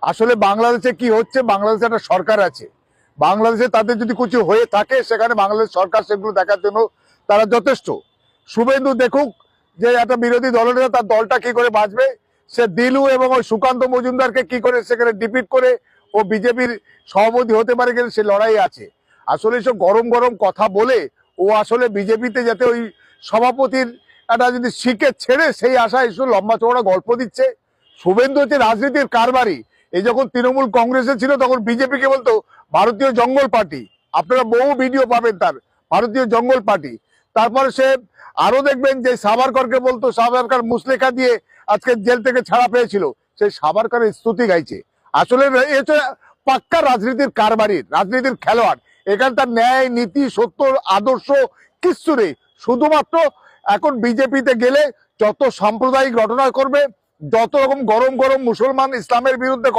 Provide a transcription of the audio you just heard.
আসলে বাংলাদেশে কি হচ্ছে, বাংলাদেশে একটা সরকার আছে, বাংলাদেশে তাদের যদি কিছু হয়ে থাকে সেখানে বাংলাদেশ সরকার সেগুলো দেখার জন্য তারা যথেষ্ট। শুভেন্দু দেখুক যে একটা বিরোধী দলনেতা তার দলটা কি করে বাঁচবে, সে দিলু এবং ওই সুকান্ত মজুমদারকে কি করে সেখানে ডিপিট করে ও বিজেপির সভাপতি হতে পারে কিনা সে লড়াই আছে। আসলে সব গরম গরম কথা বলে ও আসলে বিজেপিতে যাতে ওই সভাপতির একটা যদি শিখে ছেড়ে সেই আশায় একটু লম্বা চওড়া গল্প দিচ্ছে। শুভেন্দু হচ্ছে রাজনীতির কারবারি। এই যখন তৃণমূল কংগ্রেসে ছিল তখন বিজেপিকে বলতো ভারতীয় জঙ্গল পার্টি, আপনারা বহু ভিডিও পাবেন তার, ভারতীয় জঙ্গল পার্টি। তারপরে সে আরো দেখবেন যে সাভারকরকে বলতো সাভারকর মুসলেখা দিয়ে আজকে জেল থেকে ছাড়া পেয়েছিল, সেই সাভারকরের স্তুতি গাইছে। আসলে এটা পাক্কা রাজনীতির কারবারির, রাজনীতির খেলোয়াড়। এখানে তার ন্যায় নীতি সত্য আদর্শ কিচ্ছু নেই। শুধুমাত্র এখন বিজেপিতে গেলে যত সাম্প্রদায়িক ঘটনা করবে, যত রকম গরম গরম মুসলমান ইসলামের বিরুদ্ধে